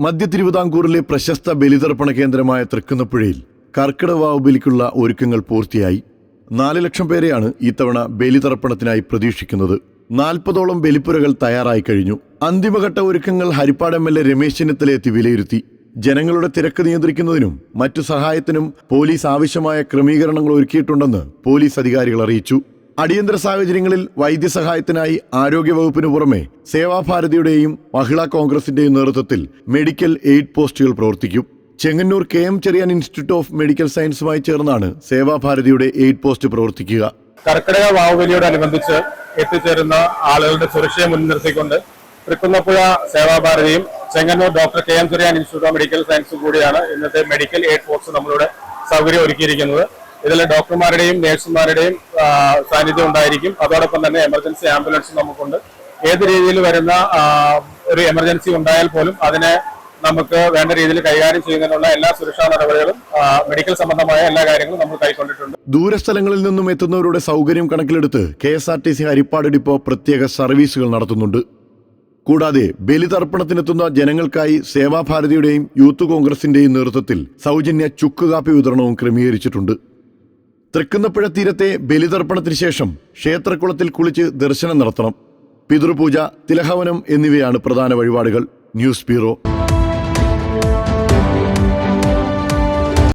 മധ്യ തിരുവിതാംകൂറിലെ പ്രശസ്ത ബലിതർപ്പണ കേന്ദ്രമായ തൃക്കുന്നപ്പുഴയിൽ കർക്കിടവാവ് ബലിക്കുള്ള ഒരുക്കങ്ങൾ പൂർത്തിയായി. 4 ലക്ഷം പേരെയാണ് ഇത്തവണ ബലിതർപ്പണത്തിനായി പ്രതീക്ഷിക്കുന്നത്. 40ഓളം ബലിപ്പുരകൾ തയ്യാറായി കഴിഞ്ഞു. അന്തിമഘട്ട ഒരുക്കങ്ങൾ ഹരിപ്പാട് MLA രമേശ് ചെന്നിത്തല എത്തി വിലയിരുത്തി. ജനങ്ങളുടെ തിരക്ക് നിയന്ത്രിക്കുന്നതിനും മറ്റു സഹായത്തിനും പോലീസ് ആവശ്യമായ ക്രമീകരണങ്ങൾ ഒരുക്കിയിട്ടുണ്ടെന്ന് പോലീസ് അധികാരികൾ അറിയിച്ചു. അടിയന്തര സാഹചര്യങ്ങളിൽ വൈദ്യസഹായത്തിനായി ആരോഗ്യവകുപ്പിനു പുറമെ സേവാഭാരതിയുടെയും മഹിളാ കോൺഗ്രസിന്റെയും നേതൃത്വത്തിൽ മെഡിക്കൽ എയ്ഡ് പോസ്റ്റുകൾ പ്രവർത്തിക്കും. Chengannur KM Cheriyan institute of medical സയൻസുമായി ചേർന്നാണ് സേവാഭാരതിയുടെ എയ്ഡ് പോസ്റ്റ് പ്രവർത്തിക്കുക. കർക്കിടക വാവുബലിയോടനുബന്ധിച്ച് എത്തിച്ചേരുന്ന ആളുകളുടെ സുരക്ഷയെ മുൻനിർത്തിക്കൊണ്ട് തൃക്കുന്നപ്പുഴ സേവാഭാരതിയും Chengannur doctor KM Cheriyan institute of medical സയൻസും കൂടിയാണ് ഇന്നത്തെ മെഡിക്കൽ എയ്ഡ് പോസ്റ്റ് നമ്മളുടെ സൗകര്യം ഒരുക്കിയിരിക്കുന്നത്. ഇതിൽ ഡോക്ടർമാരുടെയും നഴ്സുമാരുടെയും സാന്നിധ്യം ഉണ്ടായിരിക്കും. അതോടൊപ്പം തന്നെ എമർജൻസി ആംബുലൻസ് നമുക്കുണ്ട്. ഏത് രീതിയിൽ വരുന്ന ഒരു എമർജൻസി ഉണ്ടായാൽ പോലും അതിനെ നമുക്ക് വേണ്ട രീതിയിൽ കൈകാര്യം ചെയ്യുന്നതിനുള്ള എല്ലാ സുരക്ഷാ നടപടികളും മെഡിക്കൽ സംബന്ധമായ എല്ലാ കാര്യങ്ങളും നമ്മൾ കൈക്കൊണ്ടിട്ടുണ്ട്. ദൂരസ്ഥലങ്ങളിൽ നിന്നും എത്തുന്നവരുടെ സൗകര്യം കണക്കിലെടുത്ത് KSRTC ഹരിപ്പാട് ഡിപ്പോ പ്രത്യേക സർവീസുകൾ നടത്തുന്നുണ്ട്. കൂടാതെ ബലിതർപ്പണത്തിനെത്തുന്ന ജനങ്ങൾക്കായി സേവാഭാരതിയുടെയും യൂത്ത് കോൺഗ്രസിന്റെയും നേതൃത്വത്തിൽ സൗജന്യ ചുക്കുകാപ്പി വിതരണവും ക്രമീകരിച്ചിട്ടുണ്ട്. തൃക്കുന്നപ്പുഴ തീരത്തെ ബലിതർപ്പണത്തിന് ശേഷം ക്ഷേത്രക്കുളത്തിൽ കുളിച്ച് ദർശനം നടത്തണം. പിതൃപൂജ, തിലഹവനം എന്നിവയാണ് പ്രധാന വഴിപാടുകൾ. News bureau.